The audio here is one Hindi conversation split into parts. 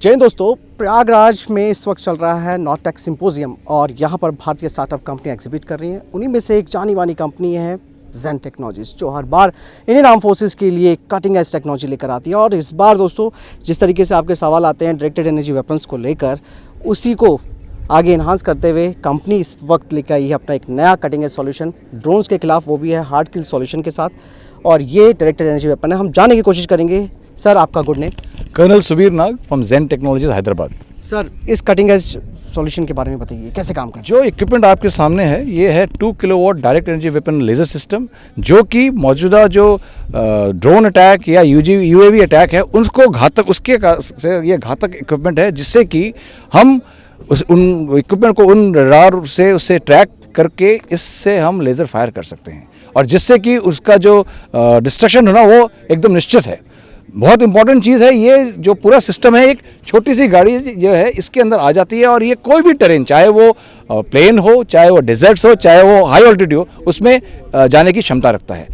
जय हिंद दोस्तों, प्रयागराज में इस वक्त चल रहा है नॉर्टेक सिंपोजियम और यहाँ पर भारतीय स्टार्टअप कंपनी एग्जिबिट कर रही हैं। उन्हीं में से एक जानी मानी कंपनी है जेन टेक्नोलॉजीज, जो हर बार इंडियन आर्म फोर्सेस के लिए कटिंग एज टेक्नोलॉजी लेकर आती है। और इस बार दोस्तों, जिस तरीके से आपके सवाल आते हैं डायरेक्टेड एनर्जी वेपन्स को लेकर, उसी को आगे इन्हांस करते हुए कंपनी इस वक्त लेकर आई है अपना एक नया कटिंग एज सॉल्यूशन ड्रोन्स के खिलाफ, वो भी है हार्ड किल सॉल्यूशन के साथ। और ये डायरेक्टेड एनर्जी वेपन है। हम जानने की कोशिश करेंगे। सर, आपका good name? Colonel Subir Nag from Zen Technologies Hyderabad. Sir, इस कटिंग एज सॉल्यूशन के बारे में बताइए, कैसे काम करता है? जो इक्विपमेंट आपके सामने है, ये है 2 kilowatt direct energy weapon laser system, जो कि मौजूदा जो ड्रोन अटैक या यूएवी अटैक है उनको घातक, उसके से ये घातक इक्विपमेंट है, जिससे कि हम उन इक्विपमेंट को उन रडार से उससे ट्रैक करके इससे हम लेज़र फायर कर सकते हैं, और जिससे कि उसका जो डिस्ट्रक्शन होना वो एकदम निश्चित है। बहुत इंपॉर्टेंट चीज़ है, ये जो पूरा सिस्टम है, एक छोटी सी गाड़ी जो है इसके अंदर आ जाती है, और ये कोई भी टेरेन, चाहे वो प्लेन हो, चाहे वो डेजर्ट्स हो, चाहे वो हाई ऑल्टीट्यूड हो, उसमें जाने की क्षमता रखता है।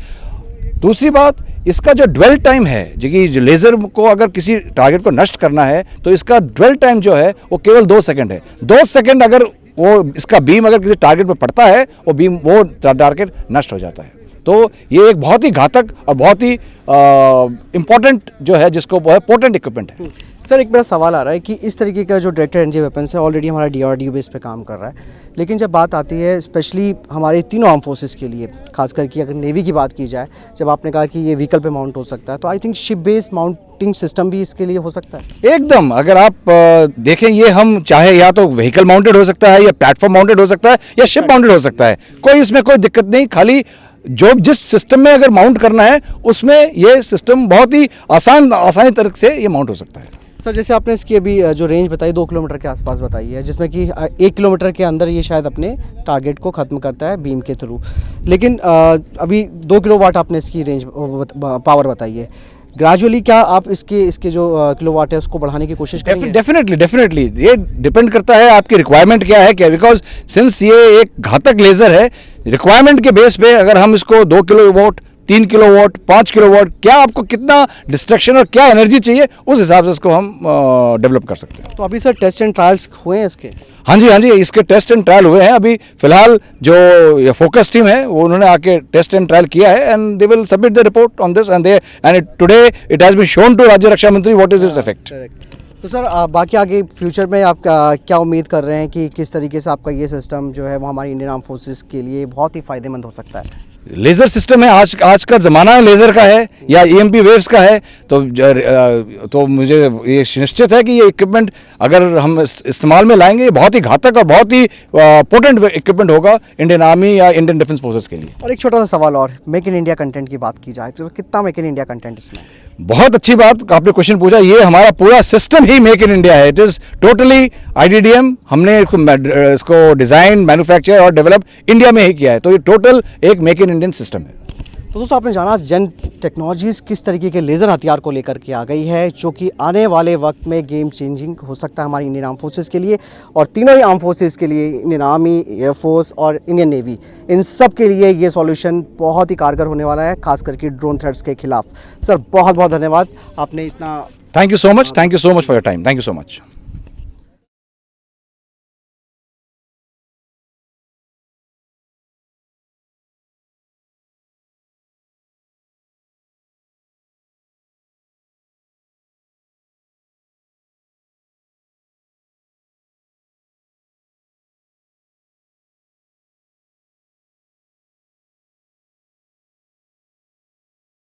दूसरी बात, इसका जो ड्वेल टाइम है, जो कि लेज़र को अगर किसी टारगेट को नष्ट करना है तो इसका ड्वेल टाइम जो है वो केवल 2 सेकंड है। 2 सेकंड अगर वो इसका बीम अगर किसी टारगेट पर पड़ता है, वो टारगेट नष्ट हो जाता है। तो ये एक बहुत ही घातक और बहुत ही इम्पोर्टेंट जो है, जिसको वो है पोटेंट इक्विपमेंट है। सर, एक मेरा सवाल आ रहा है कि इस तरीके का जो डायरेक्टेड एनर्जी वेपन्स है ऑलरेडी हमारा DRDO बेस पे काम कर रहा है, लेकिन जब बात आती है स्पेशली हमारे तीनों आर्म फोर्सेस के लिए, खासकर कि अगर नेवी की बात की जाए, जब आपने कहा कि ये व्हीकल पे माउंट हो सकता है, तो I think ship based mounting system भी इसके लिए हो सकता है। एकदम, अगर आप देखें, ये हम चाहे या तो व्हीकल माउंटेड हो सकता है, या प्लेटफॉर्म माउंटेड हो सकता है, या शिप माउंटेड हो सकता है। कोई इसमें कोई दिक्कत नहीं, खाली जो जिस सिस्टम में अगर माउंट करना है उसमें ये सिस्टम बहुत ही आसानी तरीके से ये माउंट हो सकता है। सर, जैसे आपने इसकी अभी जो रेंज बताई 2 किलोमीटर के आसपास बताई है, जिसमें कि 1 किलोमीटर के अंदर ये शायद अपने टारगेट को ख़त्म करता है बीम के थ्रू, लेकिन अभी 2 किलोवाट आपने इसकी रेंज पावर बताई है। ग्रेजुअली क्या आप इसके जो किलोवाट है उसको बढ़ाने की कोशिश करेंगे? डेफिनेटली ये डिपेंड करता है आपकी रिक्वायरमेंट क्या है, क्या, बिकॉज सिंस ये एक घातक लेज़र है, रिक्वायरमेंट के बेस पे अगर हम इसको 2 किलोवाट, 3 किलोवाट, 5 किलोवाट, क्या आपको कितना डिस्ट्रक्शन और क्या एनर्जी चाहिए, उस हिसाब से इसको हम डेवलप कर सकते हैं। तो अभी सर टेस्ट एंड ट्रायल्स हुए हैं इसके? हाँ जी, इसके टेस्ट एंड ट्रायल हुए हैं। अभी फिलहाल जो फोकस टीम है वो उन्होंने आके टेस्ट एंड ट्रायल किया है, and they will submit the report on this, and today it has been shown to राज्य रक्षा मंत्री व्हाट इज इट्स इफेक्ट। तो सर, बाकी आगे फ्यूचर में आप क्या उम्मीद कर रहे हैं कि किस तरीके से आपका ये सिस्टम जो है वो हमारी इंडियन आर्म फोर्सेस के लिए बहुत ही फ़ायदेमंद हो सकता है? लेज़र सिस्टम है, आज का ज़माना लेज़र का है या EMP वेव्स का है, तो मुझे ये निश्चित है कि ये इक्विपमेंट अगर हम इस्तेमाल में लाएंगे, बहुत ही घातक और बहुत ही पोटेंट इक्विपमेंट होगा इंडियन आर्मी या इंडियन डिफेंस फोर्सेस के लिए। और एक छोटा सा सवाल और, मेक इन इंडिया कंटेंट की बात की जाए तो कितना मेक इन इंडिया कंटेंट इसमें? बहुत अच्छी बात आपने क्वेश्चन पूछा। ये हमारा पूरा system he make in India है। इट इज़ टोटली IDDM, हमने इसको डिज़ाइन, मैन्युफैक्चर और डेवलप इंडिया में ही किया है, तो ये टोटल एक मेक इन इंडियन सिस्टम है। तो दोस्तों, आपने जाना जेन टेक्नोलॉजीज़ किस तरीके के लेज़र हथियार को लेकर के आ गई है, जो कि आने वाले वक्त में गेम चेंजिंग हो सकता है हमारी इंडियन आर्म फोर्सेस के लिए, और तीनों ही आर्म फोर्सेस के लिए, इंडियन आर्मी, एयरफोर्स और इंडियन नेवी, इन सब के लिए ये सॉल्यूशन बहुत ही कारगर होने वाला है, खास करके ड्रोन थ्रेट्स के खिलाफ। सर, बहुत बहुत धन्यवाद, आपने इतना। Thank you so much for your time. Thank you so much.